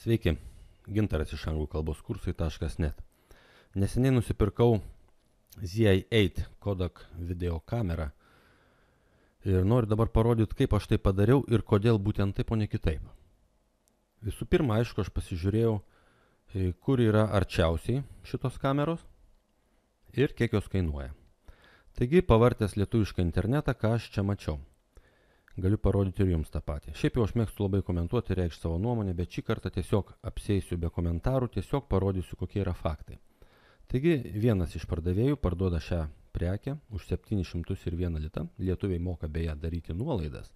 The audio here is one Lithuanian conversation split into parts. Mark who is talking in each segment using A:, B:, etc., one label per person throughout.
A: Sveiki, Gintaras iš anglų kalbos kursai.net. Neseniai nusipirkau ZI-8 Kodak video kamerą ir noriu dabar parodyti, kaip aš tai padariau ir kodėl būtent taip, o ne kitaip. Visų pirma, aišku, aš pasižiūrėjau, kur yra arčiausiai šitos kameros ir kiek jos kainuoja. Taigi, pavartęs lietuvišką internetą, ką aš čia mačiau. Galiu parodyti ir jums tą patį. Šiaip jau aš mėgstu labai komentuoti, reikšti savo nuomonę, bet šį kartą tiesiog apsieisiu be komentarų, tiesiog parodysiu, kokie yra faktai. Taigi, vienas iš pardavėjų parduoda šią prekę už 701 litą. Lietuviai moka beje daryti nuolaidas.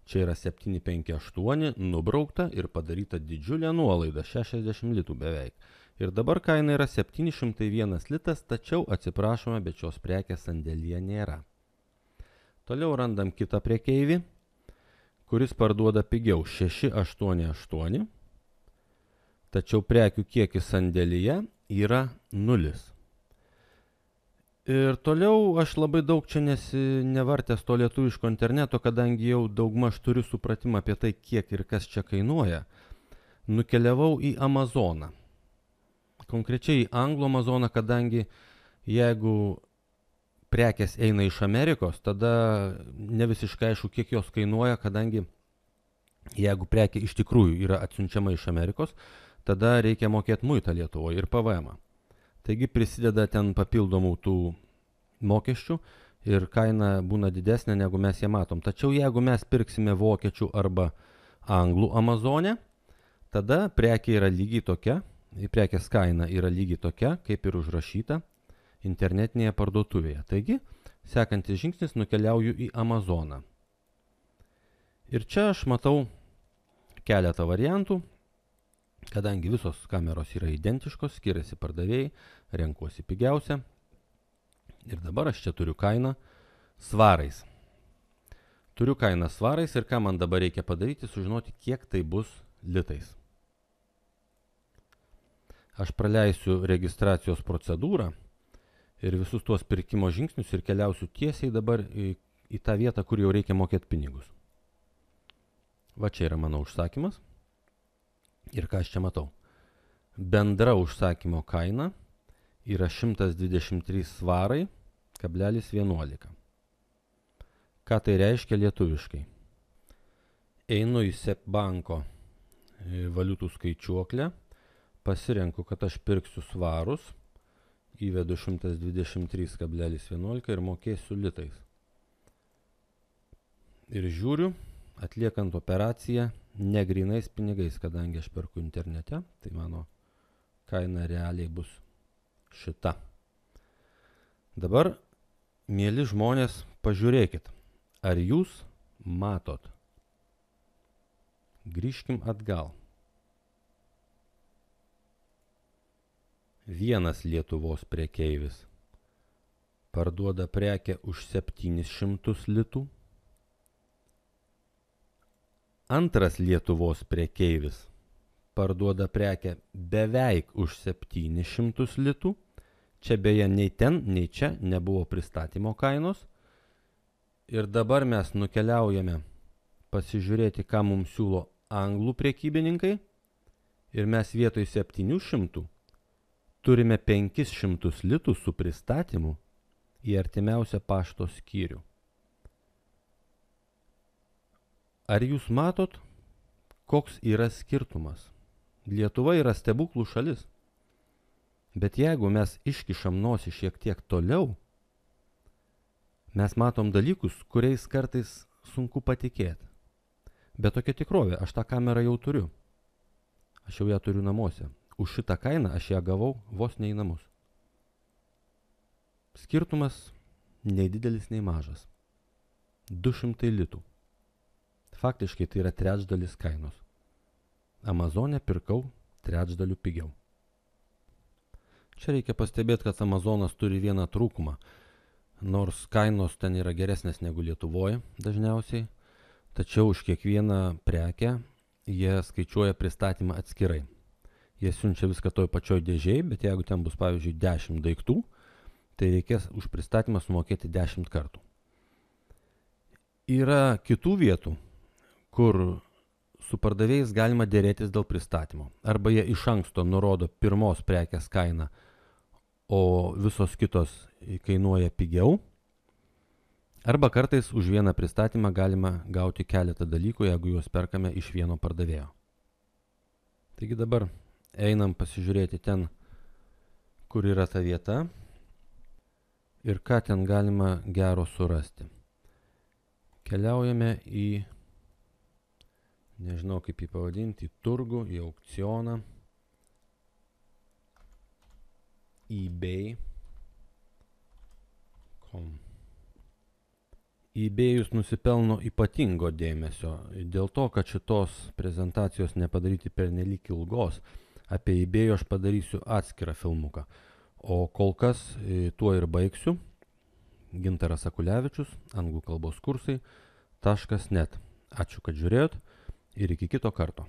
A: Čia yra 758 nubraukta ir padaryta didžiulė nuolaida, 60 litų beveik. Ir dabar kaina yra 701 litas, tačiau atsiprašome, bet šios prekės sandėlyje nėra. Toliau randam kitą prekeivį, kuris parduoda pigiau 688, tačiau prekių kiekis sandėlyje yra 0. Ir toliau aš labai daug čia nevartęs to lietuviško interneto, kadangi jau daugmaž turiu supratimą apie tai, kiek ir kas čia kainuoja, nukeliavau į Amazoną. Konkrečiai į anglų Amazoną, kadangi jeigu prekės eina iš Amerikos, tada ne visiškai aišku, kiek jos kainuoja, kadangi jeigu prekė iš tikrųjų yra atsiunčiama iš Amerikos, tada reikia mokėti muitą Lietuvoje ir PVM-ą. Taigi prisideda ten papildomų tų mokesčių ir kaina būna didesnė, negu mes ją matom. Tačiau jeigu mes pirksime vokiečių arba anglų Amazone, tada prekė yra lygiai tokia, prekės kaina yra lygiai tokia, kaip ir užrašyta internetinėje parduotuvėje. Taigi, sekantis žingsnis, nukeliauju į Amazoną. Ir čia aš matau keletą variantų, kadangi visos kameros yra identiškos, skiriasi pardavėjai, renkuosi pigiausią. Ir dabar aš čia turiu kainą svarais. Turiu kainą svarais ir ką man dabar reikia padaryti, sužinoti, kiek tai bus litais. Aš praleisiu registracijos procedūrą ir visus tuos pirkimo žingsnius ir keliausiu tiesiai dabar į tą vietą, kur jau reikia mokėti pinigus. Va čia yra mano užsakymas. Ir ką aš čia matau? Bendra užsakymo kaina yra 123 svarai, kablelis 11. Ką tai reiškia lietuviškai? Einu į SEB banko valiutų skaičiuoklę, pasirenku, kad aš pirksiu svarus, įvedu 123,11 ir mokėsiu litais. Ir žiūriu, atliekant operaciją ne grynais pinigais, kadangi aš perku internete, tai mano kaina realiai bus šita. Dabar, mieli žmonės, pažiūrėkit, ar jūs matot. Grįžkim atgal. Vienas Lietuvos prekeivis parduoda prekę už 700 litų. Antras Lietuvos prekeivis parduoda prekę beveik už 700 litų. Čia beje nei ten, nei čia nebuvo pristatymo kainos. Ir dabar mes nukeliaujame pasižiūrėti, ką mums siūlo anglų prekybininkai. Ir mes vietoj 700 turime 500 litų su pristatymu į artimiausią pašto skyrių. Ar jūs matot, koks yra skirtumas? Lietuva yra stebuklų šalis. Bet jeigu mes iškišam nosį šiek tiek toliau, mes matom dalykus, kuriais kartais sunku patikėti. Bet tokia tikrovė, aš tą kamerą jau turiu. Aš jau ją turiu namuose. Už šitą kainą aš ją gavau vos ne į namus. Skirtumas nei didelis, nei mažas. 200 litų. Faktiškai tai yra trečdalis kainos. Amazone pirkau trečdaliu pigiau. Čia reikia pastebėti, kad Amazonas turi vieną trūkumą. Nors kainos ten yra geresnės negu Lietuvoje dažniausiai, tačiau už kiekvieną prekę jie skaičiuoja pristatymą atskirai. Jie siunčia viską toj pačioj dėžėj, bet jeigu ten bus, pavyzdžiui, 10 daiktų, tai reikės už pristatymą sumokėti 10 kartų. Yra kitų vietų, kur Su pardavėjais galima dėrėtis dėl pristatymo. Arba jie iš anksto nurodo pirmos prekės kainą, o visos kitos kainuoja pigiau. Arba kartais už vieną pristatymą galima gauti keletą dalykų, jeigu juos perkame iš vieno pardavėjo. Taigi dabar einam pasižiūrėti ten, kur yra ta vieta ir ką ten galima gero surasti. Keliaujame į, nežinau kaip jį pavadinti, į turgų, į aukcioną, eBay.com. eBay'us nusipelno ypatingo dėmesio, dėl to, kad šitos prezentacijos nepadaryti pernelyg ilgos, apie eBay'ų aš padarysiu atskirą filmuką. O kol kas tuo ir baigsiu. Gintaras Akulevičius, anglų kalbos kursai.net. Ačiū, kad žiūrėjot ir iki kito karto.